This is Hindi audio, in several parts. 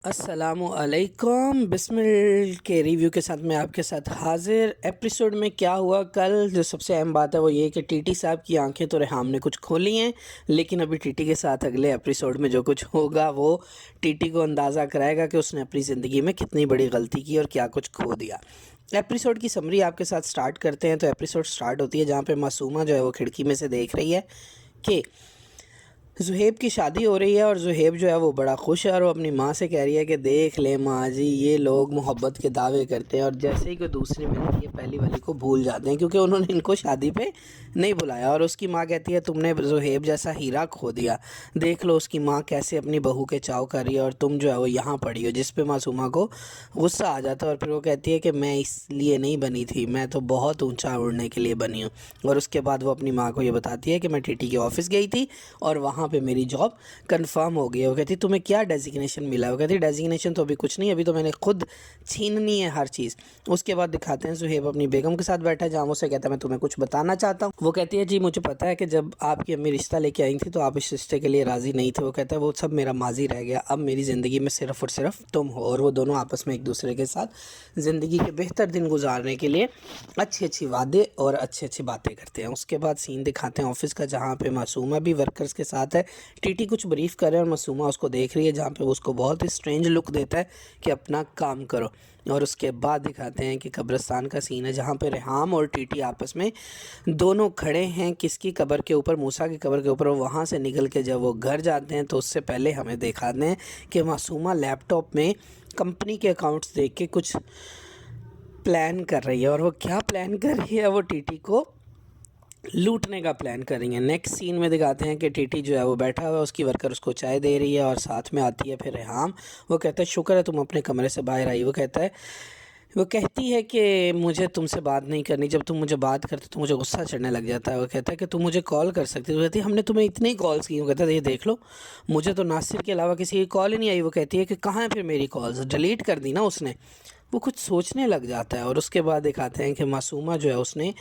अस्सलामुअलैकुम बिस्मिल के रिव्यू के साथ मैं आपके साथ हाज़िर। एपिसोड में क्या हुआ कल, जो सबसे अहम बात है वो ये कि टीटी साहब की आंखें तो रेहाम ने कुछ खोली हैं, लेकिन अभी टीटी के साथ अगले एपिसोड में जो कुछ होगा वो टीटी को अंदाज़ा कराएगा कि उसने अपनी ज़िंदगी में कितनी बड़ी गलती की और क्या कुछ खो दिया। एपिसोड की समरी आपके साथ स्टार्ट करते हैं। तो एपिसोड स्टार्ट होती है जहाँ पर मासूमा जो है वो खिड़की में से देख रही है कि ज़ुहैब की शादी हो रही है और ज़ुहैब जो है वो बड़ा खुश है और वो अपनी माँ से कह रही है कि देख ले माँ जी, ये लोग मोहब्बत के दावे करते हैं और जैसे ही कोई दूसरी मिलती है पहली वाली को भूल जाते हैं, क्योंकि उन्होंने इनको शादी पे नहीं बुलाया। और उसकी माँ कहती है तुमने ज़ुहैब जैसा हीरा खो दिया, देख लो उसकी माँ कैसे अपनी बहू के चाव कर रही है और तुम जो है वो यहाँ पड़ी हो। जिस पे मासूमा को गुस्सा आ जाता है और फिर वो कहती है कि मैं इसलिए नहीं बनी थी, मैं तो बहुत ऊँचा उड़ने के लिए बनी हूँ। और उसके बाद वो अपनी माँ को ये बताती है कि मैं टीटी के ऑफिस गई थी और वहाँ पे मेरी जॉब कंफर्म हो गई है। वो कहती तुम्हें क्या डेजिग्नेशन मिला? वो कहती डेजिग्नेशन तो अभी कुछ नहीं, अभी तो मैंने खुद छीननी है हर चीज़। उसके बाद दिखाते हैं ज़ुहैब अपनी बेगम के साथ बैठा है, जहाँ उसे कहता है मैं तुम्हें कुछ बताना चाहता हूँ। वो कहती है जी मुझे पता है कि जब आपकी अम्मी रिश्ता लेके आई थी तो आप इस रिश्ते के लिए राज़ी नहीं थे। वो कहता है वो सब मेरा माजी रह गया, अब मेरी ज़िंदगी में सिर्फ़ और सिर्फ तुम हो। और वो दोनों आपस में एक दूसरे के साथ ज़िंदगी के बेहतर दिन गुजारने के लिए अच्छी अच्छी वादे और अच्छी अच्छी बातें करते हैं। उसके बाद सीन दिखाते हैं ऑफिस का, जहाँ पे मासूमा भी वर्कर्स के साथ है। टीटी कुछ ब्रीफ कर रहा है और मासूमा उसको देख रही है, जहाँ पे उसको बहुत ही स्ट्रेंज लुक देता है कि अपना काम करो। और उसके बाद दिखाते हैं कि कब्रिस्तान का सीन है, जहाँ पे रेहाम और टीटी आपस में दोनों खड़े हैं किसकी कब्र के ऊपर, मूसा की कब्र के ऊपर। वहाँ से निकल के जब वो घर जाते हैं तो उससे पहले हमें दिखाते हैं कि मासूमा लैपटॉप में कंपनी के अकाउंट्स देख के कुछ प्लान कर रही है। और वो क्या प्लान कर रही है? वो टीटी को लूटने का प्लान कर रही है। नेक्स्ट सीन में दिखाते हैं कि टीटी जो है वो बैठा हुआ है, उसकी वर्कर उसको चाय दे रही है और साथ में आती है फिर रेहाम। वो कहता है शुक्र है तुम अपने कमरे से बाहर आई। वो कहती है कि मुझे तुमसे बात नहीं करनी, जब तुम मुझे बात करते तो मुझे गुस्सा चढ़ने लग जाता है। वो कहता है कि तुम मुझे कॉल कर सकती हो। वो कहती है हमने तुम्हें इतनी कॉल्स की। वो कहता है ये देख लो, मुझे तो नासिर के अलावा किसी की कॉल ही नहीं आई। वो कहती है कि कहाँ है फिर मेरी कॉल्स, डिलीट कर दी ना उसने। वो कुछ सोचने लग जाता है। और उसके बाद दिखाते हैं कि मासूमा जो है उसने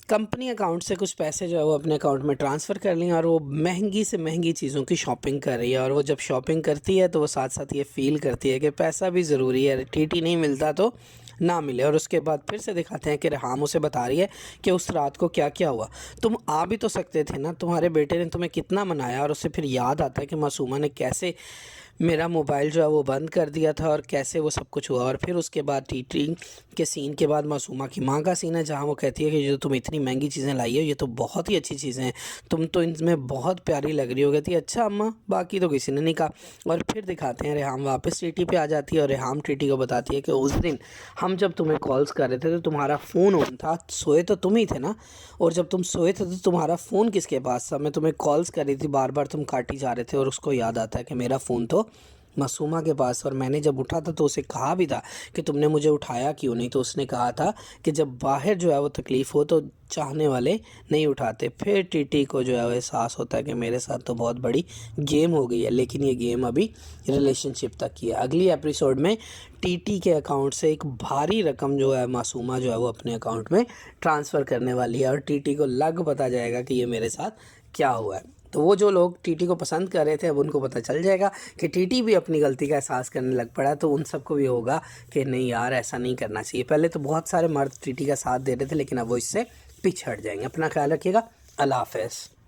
कंपनी अकाउंट से कुछ पैसे जो है वो अपने अकाउंट में ट्रांसफ़र कर लिए और वो महंगी से महंगी चीज़ों की शॉपिंग कर रही है। और वो जब शॉपिंग करती है तो वो साथ साथ ये फ़ील करती है कि पैसा भी ज़रूरी है, टीटी नहीं मिलता तो ना मिले। और उसके बाद फिर से दिखाते हैं कि रेहाम उसे बता रही है कि उस रात को क्या क्या हुआ। तुम आ भी तो सकते थे ना, तुम्हारे बेटे ने तुम्हें कितना मनाया। और उससे फिर याद आता है कि मासूमा ने कैसे मेरा मोबाइल जो है वो बंद कर दिया था और कैसे वो सब कुछ हुआ। और फिर उसके बाद टीटी के सीन के बाद मासूमा की माँ का सीन है, जहाँ वो कहती है कि जो तुम इतनी महंगी चीज़ें लाई हो ये तो बहुत ही अच्छी चीज़ें हैं, तुम तो इनमें बहुत प्यारी लग रही हो। कहती है अच्छा अम्मा, बाकी तो किसी ने नहीं कहा। और फिर दिखाते हैं रेहाम वापस टीटी पे आ जाती है और रेहाम टीटी को बताती है कि उस दिन हम जब तुम्हें कॉल्स कर रहे थे तो तुम्हारा फ़ोन ऑन था, सोए तो तुम ही थे ना। और जब तुम सोए थे तो तुम्हारा फ़ोन किसके पास था? मैं तुम्हें कॉल्स कर रही थी, बार बार तुम काटी जा रहे थे। और उसको याद आता है कि मेरा फ़ोन तो मासूमा के पास, और मैंने जब उठा था तो उसे कहा भी था कि तुमने मुझे उठाया क्यों नहीं। तो उसने कहा था कि जब बाहर जो है वो तकलीफ़ हो तो चाहने वाले नहीं उठाते। फिर टीटी को जो है वो एहसास होता है कि मेरे साथ तो बहुत बड़ी गेम हो गई है, लेकिन ये गेम अभी रिलेशनशिप तक की है। अगली एपिसोड में टीटी के अकाउंट से एक भारी रकम जो है मासूमा जो है वो अपने अकाउंट में ट्रांसफ़र करने वाली है और टीटी को लग पता जाएगा कि ये मेरे साथ क्या हुआ है। तो वो जो लोग टीटी को पसंद कर रहे थे अब उनको पता चल जाएगा कि टीटी भी अपनी गलती का एहसास करने लग पड़ा है। तो उन सबको भी होगा कि नहीं यार, ऐसा नहीं करना चाहिए। पहले तो बहुत सारे मर्द टीटी का साथ दे रहे थे, लेकिन अब वो इससे पीछे हट जाएंगे। अपना ख्याल रखिएगा। अल्लाह हाफ़िज़।